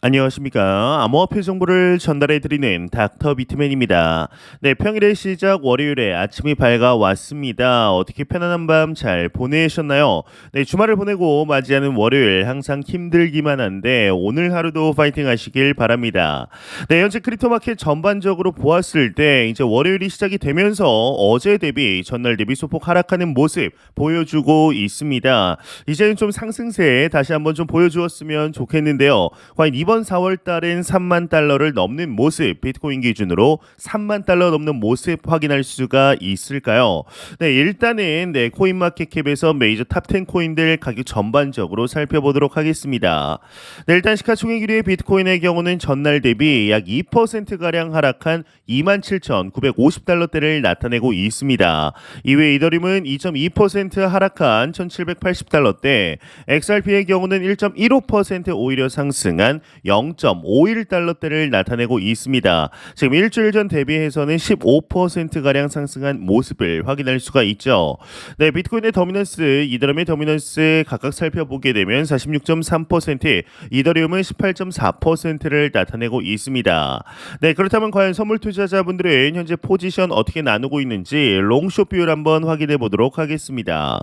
안녕하십니까. 암호화폐 정보를 전달해 드리는 닥터 비트맨입니다. 네, 평일의 시작 월요일에 아침이 밝아왔습니다. 어떻게 편안한 밤 잘 보내셨나요? 네, 주말을 보내고 맞이하는 월요일 항상 힘들기만 한데 오늘 하루도 파이팅 하시길 바랍니다. 네, 현재 크립토 마켓 전반적으로 보았을 때 이제 월요일이 시작이 되면서 어제 대비 전날 대비 소폭 하락하는 모습 보여주고 있습니다. 이제는 좀 상승세 다시 한번 좀 보여주었으면 좋겠는데요. 과연 이번 4월 달엔 3만 달러를 넘는 모습, 비트코인 기준으로 3만 달러 넘는 모습 확인할 수가 있을까요? 네, 일단은 코인마켓캡에서 메이저 탑10 코인들 가격 전반적으로 살펴보도록 하겠습니다. 네, 일단 시가총액 1위의 비트코인의 경우는 전날 대비 약 2%가량 하락한 27,950달러대를 나타내고 있습니다. 이외 이더리움은 2.2% 하락한 1,780달러대, XRP의 경우는 1.15% 오히려 상승한 0.51달러대를 나타내고 있습니다. 지금 일주일 전 대비해서는 15%가량 상승한 모습을 확인할 수가 있죠. 네, 비트코인의 더미넌스, 이더리움의 더미넌스 각각 살펴보게 되면 46.3%, 이더리움은 18.4%를 나타내고 있습니다. 네, 그렇다면 과연 선물 투자자분들은 현재 포지션 어떻게 나누고 있는지 롱숏 비율 한번 확인해 보도록 하겠습니다.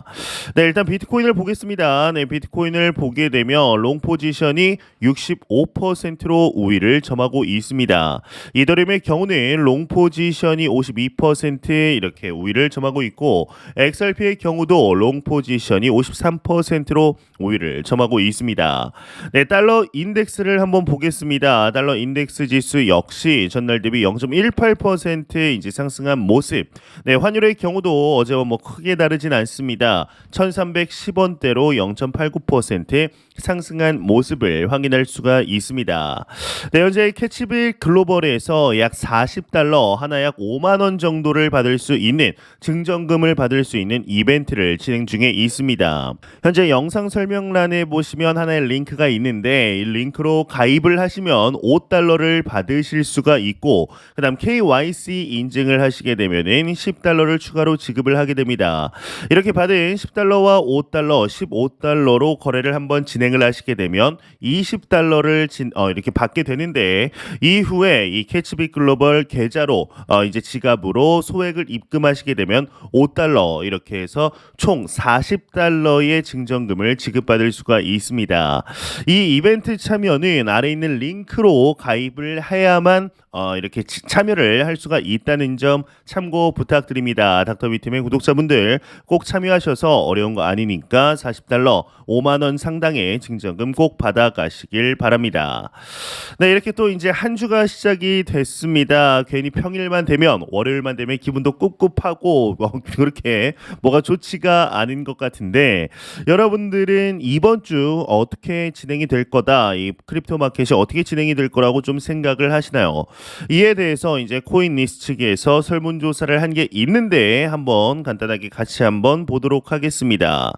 네, 일단 비트코인을 보겠습니다. 네, 비트코인을 보게 되면 롱 포지션이 65%로 우위를 점하고 있습니다. 이더리움의 경우는 롱 포지션이 52% 이렇게 우위를 점하고 있고, XRP의 경우도 롱 포지션이 53%로 우위를 점하고 있습니다. 네, 달러 인덱스를 한번 보겠습니다. 달러 인덱스 지수 역시 전날 대비 0.18% 이제 상승한 모습. 네, 환율의 경우도 어제와 뭐 크게 다르진 않습니다. 1,310원대로 0.89% 상승한 모습을 확인할 수가 있습니다. 네, 현재 캐치빅 글로벌에서 약 40달러, 하나 약 5만 원 정도를 받을 수 있는 증정금을 받을 수 있는 이벤트를 진행 중에 있습니다. 현재 영상 설명란에 보시면 하나의 링크가 있는데 이 링크로 가입을 하시면 5달러를 받으실 수가 있고, 그다음 KYC 인증을 하시게 되면은 10달러를 추가로 지급을 하게 됩니다. 이렇게 받은 10달러와 5달러, 15달러로 거래를 한번 진행을 하시게 되면 20달러를 이렇게 받게 되는데, 이후에 이 캐치빅 글로벌 계좌로 이제 지갑으로 소액을 입금하시게 되면 5달러 이렇게 해서 총 40달러의 증정금을 지급받을 수가 있습니다. 이 이벤트 참여는 아래 있는 링크로 가입을 해야만 이렇게 참여를 할 수가 있다는 점 참고 부탁드립니다. 닥터비팀의 구독자분들 꼭 참여하셔서 어려운 거 아니니까 40달러 5만 원 상당의 증정금 꼭 받아가시길 바랍니다. 네, 이렇게 또 이제 한 주가 시작이 됐습니다. 괜히 평일만 되면, 월요일만 되면 기분도 꿉꿉하고 그렇게 뭐가 좋지가 않은 것 같은데, 여러분들은 이번 주 어떻게 진행이 될 거다, 이 크립토 마켓이 어떻게 진행이 될 거라고 좀 생각을 하시나요? 이에 대해서 이제 코인리스 측에서 설문조사를 한 게 있는데 한번 간단하게 같이 한번 보도록 하겠습니다.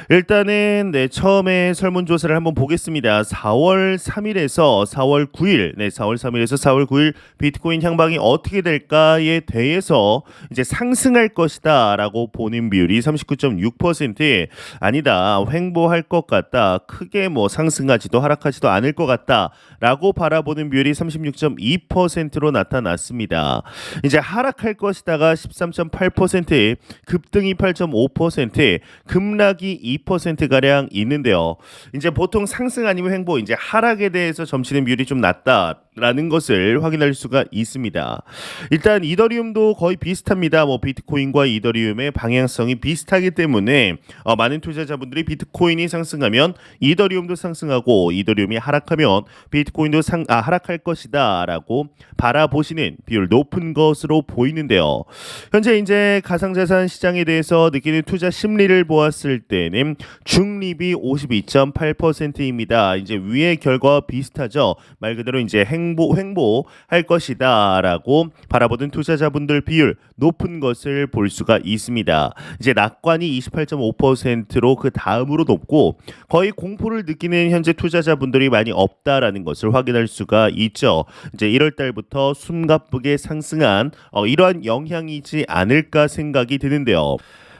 일단은 처음에 설문조사를 한번 보겠습니다. 4월 3일에서 4월 9일, 4월 3일에서 4월 9일 비트코인 향방이 어떻게 될까에 대해서 이제 상승할 것이다라고 보는 비율이 39.6%, 아니다, 횡보할 것 같다, 크게 뭐 상승하지도 하락하지도 않을 것 같다라고 바라보는 비율이 36.2%로 나타났습니다. 이제 하락할 것이다가 13.8%, 급등이 8.5%, 급락이 2%가량 있는데요. 이제 보통 상승 아니면 횡보, 이제 하락에 대해서 점치는 비율이 좀 낮다라는 것을 확인할 수가 있습니다. 일단 이더리움도 거의 비슷합니다. 뭐 비트코인과 이더리움의 방향성이 비슷하기 때문에 많은 투자자분들이 비트코인이 상승하면 이더리움도 상승하고, 이더리움이 하락하면 비트코인도 하락할 것이다라고 바라보시는 비율 높은 것으로 보이는데요. 현재 이제 가상자산 시장에 대해서 느끼는 투자 심리를 보았을 때는 중립이 52.8%입니다. 이제 위의 결과와 비슷하죠. 말 그대로 이제 횡보할 것이다라고 바라보는 투자자분들 비율 높은 것을 볼 수가 있습니다. 이제 낙관이 28.5%로 그 다음으로 높고, 거의 공포를 느끼는 현재 투자자분들이 많이 없다라는 것을 확인할 수가 있죠. 이제 1월 달부터 숨가쁘게 상승한 이러한 영향이지 않을까 생각이 드는데요.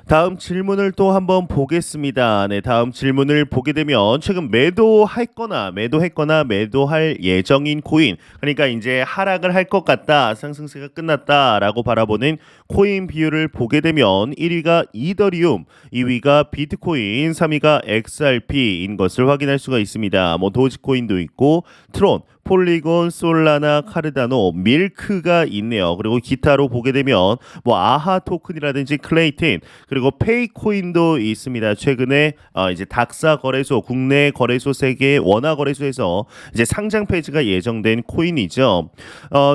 다음 질문을 또 한번 보겠습니다. 네, 다음 질문을 보게 되면 최근 매도했거나 매도할 예정인 코인, 그러니까 이제 하락을 할 것 같다, 상승세가 끝났다라고 바라보는 코인 비율을 보게 되면 1위가 이더리움, 2위가 비트코인, 3위가 XRP인 것을 확인할 수가 있습니다. 뭐 도지코인도 있고 트론, 폴리곤, 솔라나, 카르다노, 밀크가 있네요. 그리고 기타로 보게 되면 뭐 아하 토큰이라든지 클레이틴, 그리고 페이코인도 있습니다. 최근에 이제 닥사 거래소, 국내 거래소 세계 원화 거래소에서 이제 상장 폐지가 예정된 코인이죠.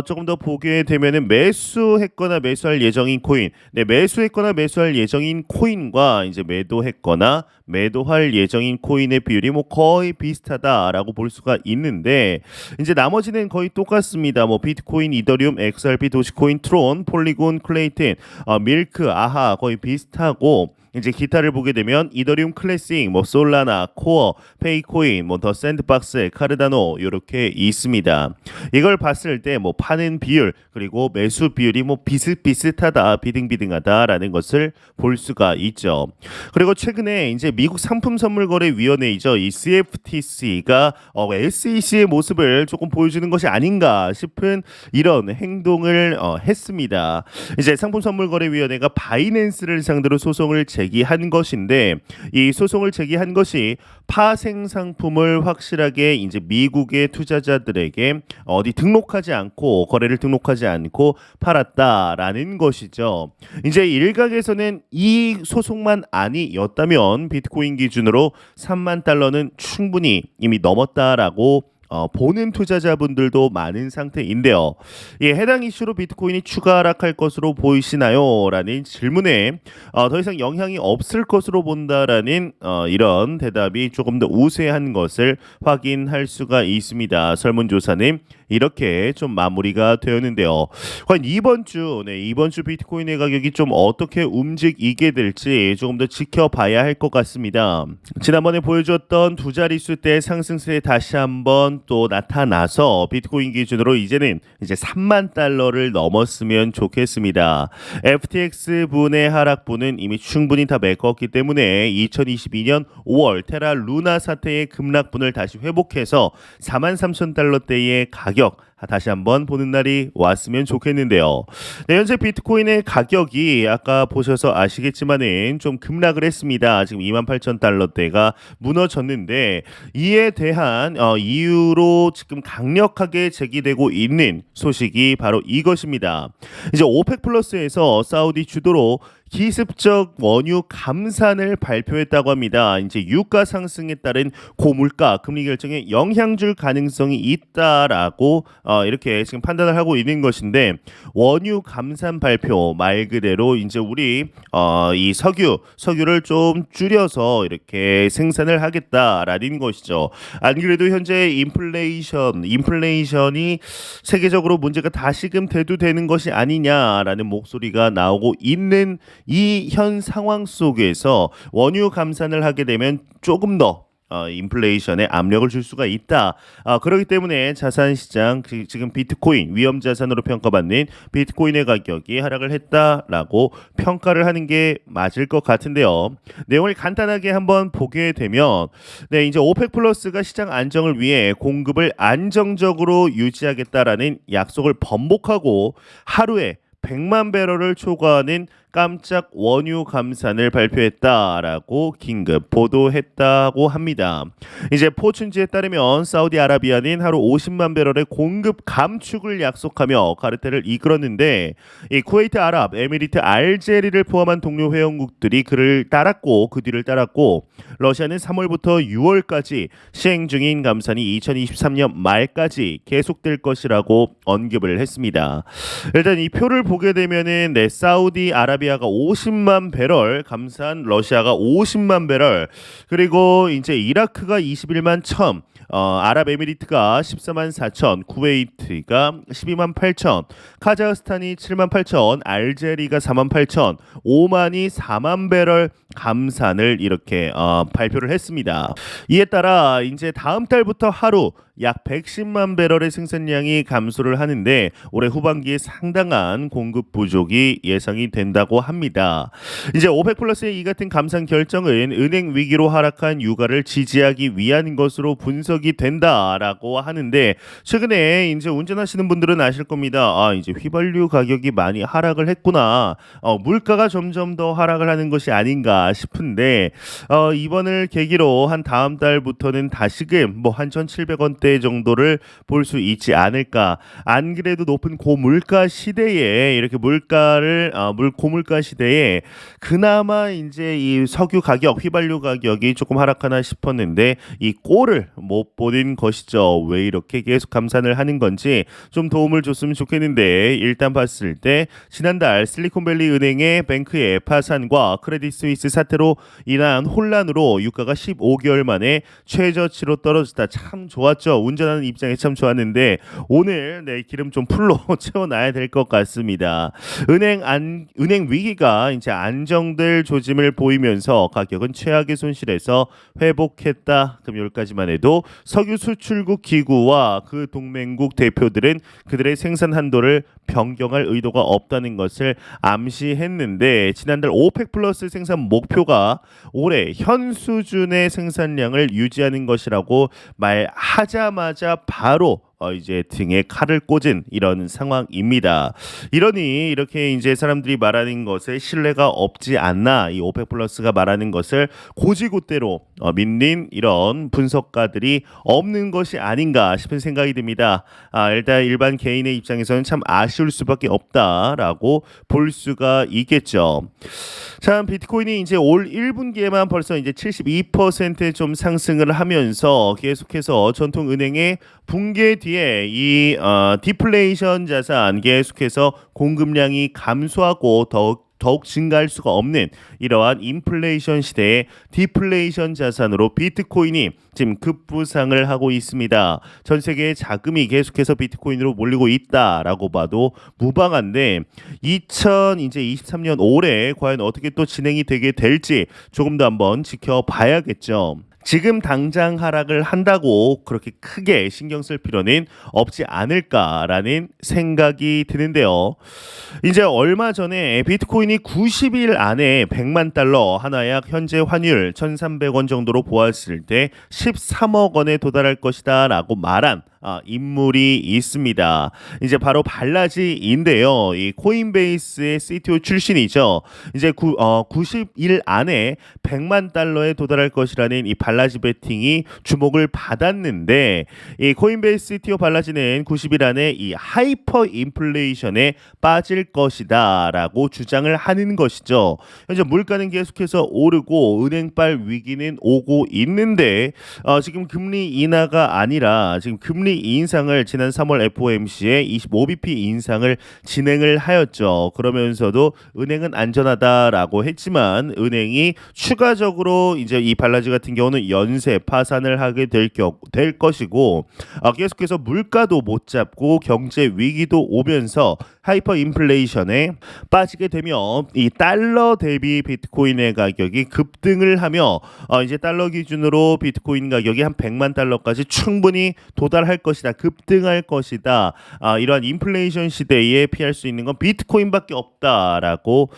조금 더 보게 되면은 매수했거나 매수할 예정인 코인, 네, 매수했거나 매수할 예정인 코인과 이제 매도했거나 매도할 예정인 코인의 비율이 뭐 거의 비슷하다라고 볼 수가 있는데, 이제 나머지는 거의 똑같습니다. 뭐 비트코인, 이더리움, XRP, 도시코인, 트론, 폴리곤, 클레이틴, 밀크, 아하 거의 비슷하고, 이제 기타를 보게 되면 이더리움 클래식, 뭐 솔라나, 코어, 페이코인, 뭐 더 샌드박스, 카르다노 이렇게 있습니다. 이걸 봤을 때 뭐 파는 비율 그리고 매수 비율이 뭐 비슷비슷하다, 비등비등하다라는 것을 볼 수가 있죠. 그리고 최근에 이제 미국 상품선물거래위원회이죠, 이 CFTC가 SEC의 모습을 조금 보여주는 것이 아닌가 싶은 이런 행동을 했습니다. 이제 상품선물거래위원회가 바이낸스를 상대로 소송을 제기한 것인데, 이 소송을 제기한 것이 파생 상품을 확실하게 이제 미국의 투자자들에게 어디 등록하지 않고, 거래를 등록하지 않고 팔았다라는 것이죠. 이제 일각에서는 이 소송만 아니었다면 비트코인 기준으로 3만 달러는 충분히 이미 넘었다라고 보는 투자자분들도 많은 상태인데요. 예, 해당 이슈로 비트코인이 추가 하락할 것으로 보이시나요? 라는 질문에 더 이상 영향이 없을 것으로 본다라는 이런 대답이 조금 더 우세한 것을 확인할 수가 있습니다. 설문조사는 이렇게 좀 마무리가 되었는데요. 과연 이번 주 비트코인의 가격이 좀 어떻게 움직이게 될지 조금 더 지켜봐야 할 것 같습니다. 지난번에 보여줬던 두 자릿수 대 상승세 다시 한번 또 나타나서 비트코인 기준으로 이제는 이제 3만 달러를 넘었으면 좋겠습니다. FTX 분의 하락분은 이미 충분히 다 메꿨기 때문에 2022년 5월 테라 루나 사태의 급락분을 다시 회복해서 43,000달러대의 가격 다시 한번 보는 날이 왔으면 좋겠는데요. 네, 현재 비트코인의 가격이 아까 보셔서 아시겠지만은 좀 급락을 했습니다. 지금 28,000달러대가 무너졌는데, 이에 대한 이유로 지금 강력하게 제기되고 있는 소식이 바로 이것입니다. 이제 오펙 플러스에서 사우디 주도로 기습적 원유 감산을 발표했다고 합니다. 이제 유가 상승에 따른 고물가, 금리 결정에 영향 줄 가능성이 있다라고 이렇게 지금 판단을 하고 있는 것인데, 원유 감산 발표 말 그대로 이제 우리 이 석유를 좀 줄여서 이렇게 생산을 하겠다라는 것이죠. 안 그래도 현재 인플레이션이 세계적으로 문제가 다시금 대두되는 것이 아니냐라는 목소리가 나오고 있는 이 현 상황 속에서 원유 감산을 하게 되면 조금 더 인플레이션에 압력을 줄 수가 있다. 그렇기 때문에 자산시장, 지금 비트코인 위험 자산으로 평가받는 비트코인의 가격이 하락을 했다라고 평가를 하는 게 맞을 것 같은데요. 내용을 간단하게 한번 보게 되면, 네, 이제 오펙 플러스가 시장 안정을 위해 공급을 안정적으로 유지하겠다라는 약속을 번복하고 하루에 100만 배럴을 초과하는 깜짝 원유 감산을 발표했다라고 긴급 보도했다고 합니다. 이제 포춘지에 따르면 사우디아라비아는 하루 50만 배럴의 공급 감축을 약속하며 카르텔을 이끌었는데, 이 쿠웨이트, 아랍, 에미리트, 알제리를 포함한 동료 회원국들이 그 뒤를 따랐고, 러시아는 3월부터 6월까지 시행 중인 감산이 2023년 말까지 계속될 것이라고 언급을 했습니다. 일단 이 표를 보게 되면은 사우디아라비아가 50만 배럴 감산, 러시아가 50만 배럴, 그리고 이제 이라크가 21만 1천, 아랍에미리트가 14만 4천, 쿠웨이트가 12만 8천, 카자흐스탄이 7만 8천, 알제리가 4만 8천, 오만이 4만 배럴 감산을 이렇게 발표를 했습니다. 이에 따라 이제 다음 달부터 하루 약 110만 배럴의 생산량이 감소를 하는데 올해 후반기에 상당한 공급 부족이 예상이 된다고 합니다. 이제 오펙 플러스의 이 같은 감산 결정은 은행 위기로 하락한 유가를 지지하기 위한 것으로 분석이 된다라고 하는데 최근에 이제 운전하시는 분들은 아실 겁니다. 아, 이제 휘발유 가격이 많이 하락을 했구나. 물가가 점점 더 하락을 하는 것이 아닌가 싶은데 이번을 계기로 한 다음 달부터는 다시금 뭐 한 1,700원대 정도를 볼 수 있지 않을까. 안 그래도 높은 고물가 시대에 이렇게 고물가 시대에 그나마 이제 이 석유 가격, 휘발유 가격이 조금 하락하나 싶었는데 이 꼴을 못 보는 것이죠. 왜 이렇게 계속 감산을 하는 건지 좀 도움을 줬으면 좋겠는데 일단 봤을 때 지난달 실리콘밸리 은행의 뱅크의 파산과 크레딧 스위스 사태로 인한 혼란으로 유가가 15개월 만에 최저치로 떨어졌다. 참 좋았죠. 운전하는 입장에 참 좋았는데 오늘 기름 좀 풀로 채워놔야 될 것 같습니다. 은행 위기가 이제 안정될 조짐을 보이면서 가격은 최악의 손실에서 회복했다. 금요일까지만 해도 석유 수출국 기구와 그 동맹국 대표들은 그들의 생산 한도를 변경할 의도가 없다는 것을 암시했는데 지난달 오펙 플러스 생산 목표가 올해 현 수준의 생산량을 유지하는 것이라고 말하자마자 바로 이제 등에 칼을 꽂은 이런 상황입니다. 이러니 이렇게 이제 사람들이 말하는 것에 신뢰가 없지 않나 이 오펙 플러스가 말하는 것을 고지고대로 믿는 이런 분석가들이 없는 것이 아닌가 싶은 생각이 듭니다. 일단 일반 개인의 입장에서는 참 아쉬울 수밖에 없다라고 볼 수가 있겠죠. 참 비트코인이 이제 올 1분기에만 벌써 이제 72%좀 상승을 하면서 계속해서 전통 은행의 붕괴 뒤에 이 디플레이션 자산 계속해서 공급량이 감소하고 더욱 증가할 수가 없는 이러한 인플레이션 시대에 디플레이션 자산으로 비트코인이 지금 급부상을 하고 있습니다. 전 세계의 자금이 계속해서 비트코인으로 몰리고 있다라고 봐도 무방한데 2023년 올해 과연 어떻게 또 진행이 되게 될지 조금 더 한번 지켜봐야겠죠. 지금 당장 하락을 한다고 그렇게 크게 신경 쓸 필요는 없지 않을까라는 생각이 드는데요. 이제 얼마 전에 비트코인이 90일 안에 100만 달러 하나약 현재 환율 1,300원 정도로 보았을 때 13억 원에 도달할 것이다 라고 말한 인물이 있습니다. 이제 바로 발라지인데요. 이 코인베이스의 CTO 출신이죠. 이제 90일 안에 100만 달러에 도달할 것이라는 이 발라지 베팅이 주목을 받았는데 이 코인베이스 CTO 발라지는 90일 안에 이 하이퍼 인플레이션에 빠질 것이다라고 주장을 하는 것이죠. 현재 물가는 계속해서 오르고 은행발 위기는 오고 있는데 지금 금리 인하가 아니라 지금 금리 인상을 지난 3월 FOMC에 25bp 인상을 진행을 하였죠. 그러면서도 은행은 안전하다라고 했지만 은행이 추가적으로 이제 이 발라지 같은 경우는 연쇄 파산을 하게 될 것이고 계속해서 물가도 못 잡고 경제 위기도 오면서 하이퍼 인플레이션에 빠지게 되면 이 달러 대비 비트코인의 가격이 급등을 하며 이제 달러 기준으로 비트코인 가격이 한 100만 달러까지 충분히 도달할 것이다. 급등할 것이다. 이러한 인플레이션 시대에 피할 수 있는 건 비트코인밖에 없다라고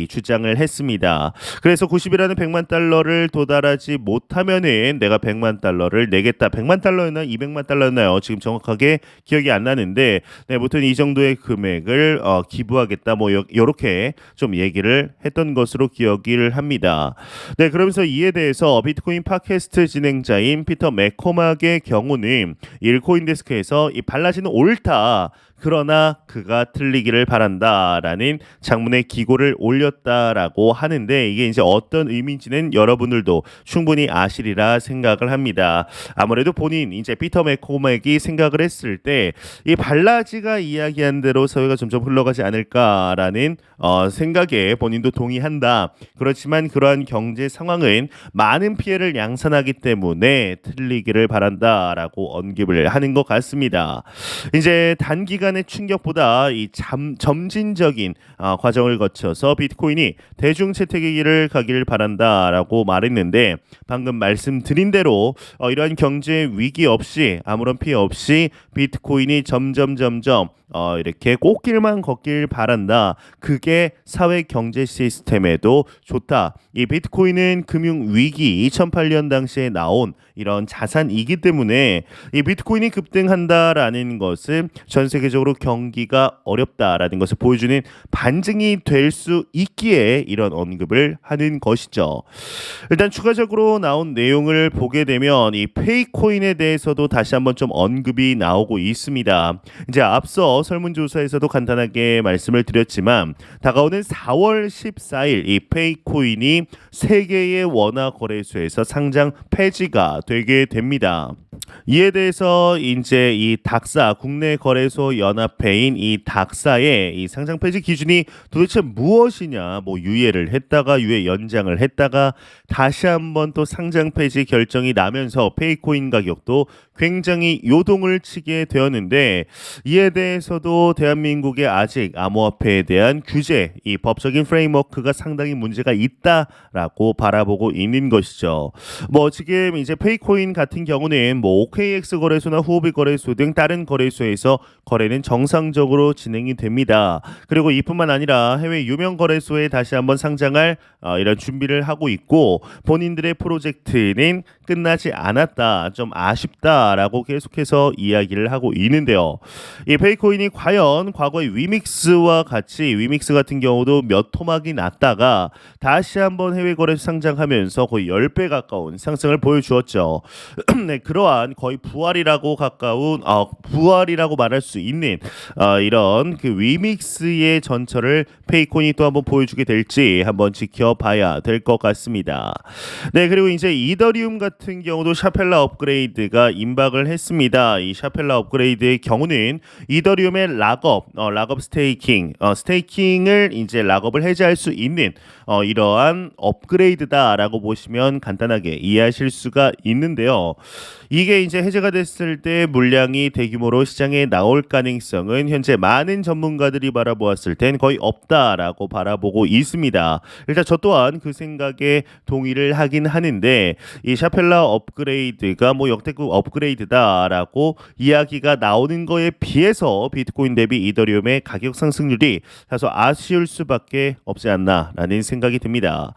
주장을 했습니다. 그래서 90이라는 100만 달러를 도달하지 못하면은 내가 100만 달러를 내겠다. 100만 달러였나 200만 달러였나요? 지금 정확하게 기억이 안 나는데 무튼 이 정도의 금액을 기부하겠다. 뭐 이렇게 좀 얘기를 했던 것으로 기억을 합니다. 네, 그러면서 이에 대해서 비트코인 팟캐스트 진행자인 피터 맥코막의 경우는 일코인데스크에서 이 발라지는 옳다. 그러나 그가 틀리기를 바란다라는 장문의 기고를 올렸다라고 하는데 이게 이제 어떤 의미인지는 여러분들도 충분히 아시리라 생각을 합니다. 아무래도 본인 이제 피터 맥코맥이 생각을 했을 때 이 발라지가 이야기한 대로 사회가 점점 흘러가지 않을까라는 생각에 본인도 동의한다. 그렇지만 그러한 경제 상황은 많은 피해를 양산하기 때문에 틀리기를 바란다라고 언급을 하는 것 같습니다. 이제 단기간 단기간의 충격보다 이 점진적인 과정을 거쳐서 비트코인이 대중 채택의 길을 가기를 바란다라고 말했는데 방금 말씀드린 대로 이러한 경제 위기 없이 아무런 피해 없이 비트코인이 점점 이렇게 꽃길만 걷길 바란다. 그게 사회 경제 시스템에도 좋다. 이 비트코인은 금융 위기 2008년 당시에 나온 이런 자산이기 때문에 이 비트코인이 급등한다라는 것은 전 세계적으로 경기가 어렵다라는 것을 보여주는 반증이 될 수 있기에 이런 언급을 하는 것이죠. 일단 추가적으로 나온 내용을 보게 되면 이 페이코인에 대해서도 다시 한번 좀 언급이 나오고 있습니다. 이제 앞서 설문조사에서도 간단하게 말씀을 드렸지만 다가오는 4월 14일 이 페이코인이 세계의 원화 거래소에서 상장 폐지가 되게 됩니다. 이에 대해서 이제 이 닥사 국내 거래소 연합회인 이 닥사의 이 상장 폐지 기준이 도대체 무엇이냐, 뭐 유예를 했다가 유예 연장을 했다가 다시 한번 또 상장 폐지 결정이 나면서 페이코인 가격도 굉장히 요동을 치게 되었는데 이에 대해서도 대한민국의 아직 암호화폐에 대한 규제, 이 법적인 프레임워크가 상당히 문제가 있다라고 바라보고 있는 것이죠. 뭐 지금 이제 페이코인 같은 경우는 뭐 OKX 거래소나 후오비 거래소 등 다른 거래소에서 거래는 정상적으로 진행이 됩니다. 그리고 이뿐만 아니라 해외 유명 거래소에 다시 한번 상장할 이런 준비를 하고 있고 본인들의 프로젝트는 끝나지 않았다, 좀 아쉽다라고 계속해서 이야기를 하고 있는데요. 이 페이코인이 과연 과거의 위믹스와 같이 위믹스 같은 경우도 몇 토막이 났다가 다시 한번 해외 거래소 상장하면서 거의 10배 가까운 상승을 보여주었죠. 네, 그러한 거의 부활이라고 가까운 부활이라고 말할 수 있는 이런 그 위믹스의 전철을 페이코인이 또 한번 보여주게 될지 한번 지켜봐야 될 것 같습니다. 네, 그리고 이제 이더리움 같은 경우도 샤펠라 업그레이드가 임박을 했습니다. 이 샤펠라 업그레이드의 경우는 이더리움의 락업 스테이킹을 이제 락업을 해제할 수 있는 이러한 업그레이드다라고 보시면 간단하게 이해하실 수가 있는데요. 이게 이제 해제가 됐을 때 물량이 대규모로 시장에 나올 가능성은 현재 많은 전문가들이 바라보았을 땐 거의 없다라고 바라보고 있습니다. 일단 저 또한 그 생각에 동의를 하긴 하는데 이 샤펠라 업그레이드가 뭐 역대급 업그레이드다라고 이야기가 나오는 거에 비해서 비트코인 대비 이더리움의 가격 상승률이 다소 아쉬울 수밖에 없지 않나라는 생각이 듭니다.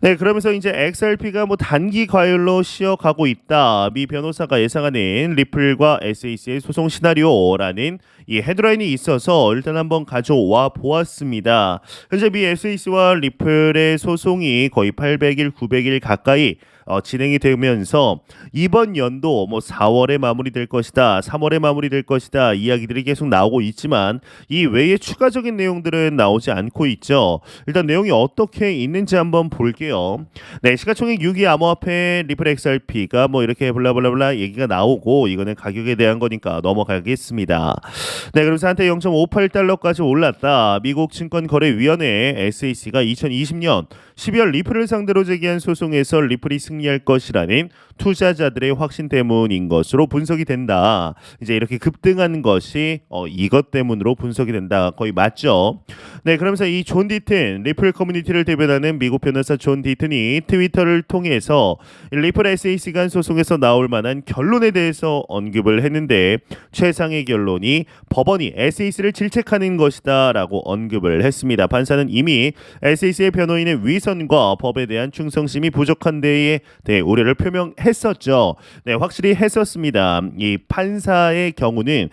네, 그러면서 이제 XRP가 뭐 단기 과열로 쉬어가고 있다. 미 변호사가 예상하는 리플과 SAC의 소송 시나리오라는 이 헤드라인이 있어서 일단 한번 가져와 보았습니다. 현재 미 SAC와 리플의 소송이 거의 800일, 900일 가까이 진행이 되면서 이번 연도 뭐 4월에 마무리될 것이다, 3월에 마무리될 것이다 이야기들이 계속 나오고 있지만 이 외에 추가적인 내용들은 나오지 않고 있죠. 일단 내용이 어떻게 있는지 한번 볼게요. 네, 시가총액 6위 암호화폐 리플 XRP가 뭐 이렇게 블라블라블라 얘기가 나오고 이거는 가격에 대한 거니까 넘어가겠습니다. 네, 그래서 한때 0.58달러까지 올랐다. 미국 증권거래위원회 SEC가 2020년 12월 리플을 상대로 제기한 소송에서 리플이 승리할 것이라는 투자자들의 확신 때문인 것으로 분석이 된다. 이제 이렇게 급등한 것이 이것 때문으로 분석이 된다. 거의 맞죠. 네, 그러면서 이 존 디튼 리플 커뮤니티를 대변하는 미국 변호사 존 디튼이 트위터를 통해서 리플 SEC 간 소송에서 나올 만한 결론에 대해서 언급을 했는데 최상의 결론이 법원이 SEC를 질책하는 것이다라고 언급을 했습니다. 판사는 이미 SEC의 변호인의 위선과 법에 대한 충성심이 부족한 데에 대해 우려를 표명했었죠. 네, 확실히 했었습니다. 이 판사의 경우는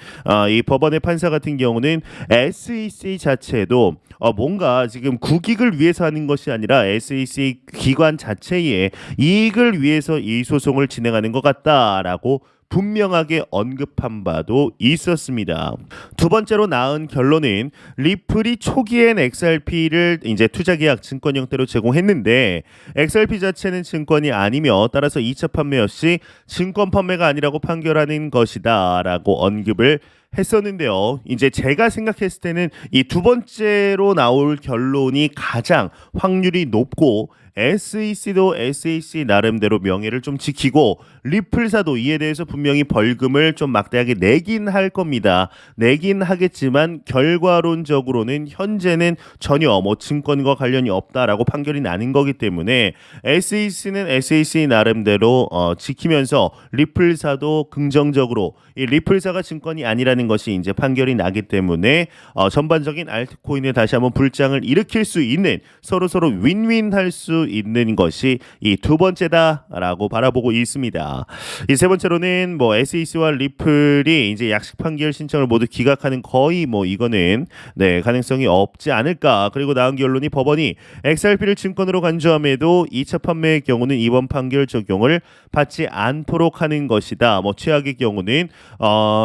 이 법원의 판사 같은 경우는 SEC 자체도 뭔가 지금 국익을 위해서 하는 것이 아니라 SEC 기관 자체의 이익을 위해서 이 소송을 진행하는 것 같다라고 분명하게 언급한 바도 있었습니다. 두 번째로 나온 결론은 리플이 초기엔 XRP를 이제 투자계약 증권 형태로 제공했는데 XRP 자체는 증권이 아니며 따라서 2차 판매 역시 증권 판매가 아니라고 판결하는 것이다라고 언급을 했었는데요. 이제 제가 생각했을 때는 이 두 번째로 나올 결론이 가장 확률이 높고 SEC도 SEC 나름대로 명예를 좀 지키고 리플사도 이에 대해서 분명히 벌금을 좀 막대하게 내긴 할 겁니다. 내긴 하겠지만 결과론적으로는 현재는 전혀 뭐 증권과 관련이 없다라고 판결이 나는 거기 때문에 SEC는 SEC 나름대로 지키면서 리플사도 긍정적으로 이 리플사가 증권이 아니라는 것이 이제 판결이 나기 때문에 전반적인 알트코인에 다시 한번 불장을 일으킬 수 있는 서로 윈윈할 수 있는 것이 이 두 번째다라고 바라보고 있습니다. 이 세 번째로는 뭐 SEC와 리플이 이제 약식 판결 신청을 모두 기각하는 거의 뭐 이거는 네 가능성이 없지 않을까. 그리고 나온 결론이 법원이 XRP를 증권으로 간주함에도 2차 판매의 경우는 이번 판결 적용을 받지 않도록 하는 것이다. 뭐 최악의 경우는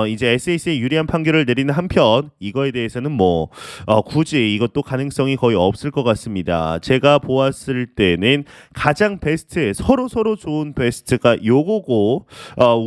이제 SEC에 유리한 판결을 내리는 한편 이거에 대해서는 뭐 굳이 이것도 가능성이 거의 없을 것 같습니다. 제가 보았을 때는 가장 베스트 서로 좋은 베스트가 요거고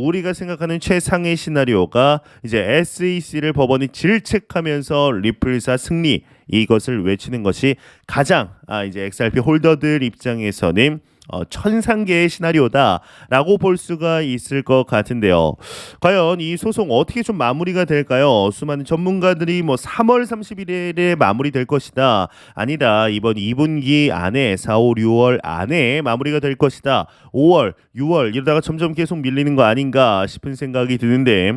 우리가 생각하는 최상의 시나리오가 이제 SEC를 법원이 질책하면서 리플사 승리 이것을 외치는 것이 가장 이제 XRP 홀더들 입장에서는 천상계의 시나리오다라고 볼 수가 있을 것 같은데요. 과연 이 소송 어떻게 좀 마무리가 될까요? 수많은 전문가들이 뭐 3월 31일에 마무리될 것이다. 아니다. 이번 2분기 안에 4, 5, 6월 안에 마무리가 될 것이다. 5월, 6월 이러다가 점점 계속 밀리는 거 아닌가 싶은 생각이 드는데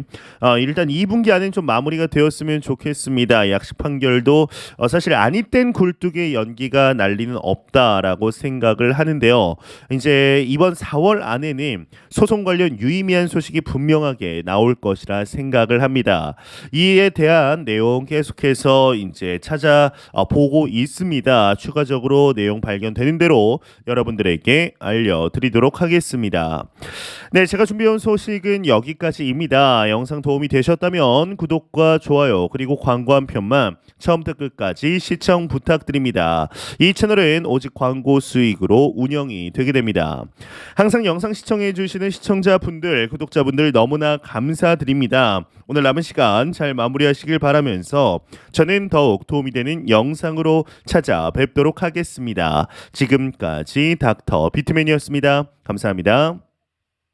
일단 2분기 안에 좀 마무리가 되었으면 좋겠습니다. 약식 판결도 사실 아니땐 굴뚝의 연기가 날 리는 없다라고 생각을 하는데요. 이제 이번 4월 안에는 소송 관련 유의미한 소식이 분명하게 나올 것이라 생각을 합니다. 이에 대한 내용 계속해서 이제 찾아보고 있습니다. 추가적으로 내용 발견되는 대로 여러분들에게 알려드리도록 하겠습니다. 네, 제가 준비해온 소식은 여기까지입니다. 영상 도움이 되셨다면 구독과 좋아요 그리고 광고 한 편만 처음부터 끝까지 시청 부탁드립니다. 이 채널은 오직 광고 수익으로 운영이 되게 됩니다. 항상 영상 시청해 주시는 시청자분들, 구독자분들 너무나 감사드립니다. 오늘 남은 시간 잘 마무리하시길 바라면서 저는 더욱 도움이 되는 영상으로 찾아뵙도록 하겠습니다. 지금까지 닥터 비트맨이었습니다. 감사합니다.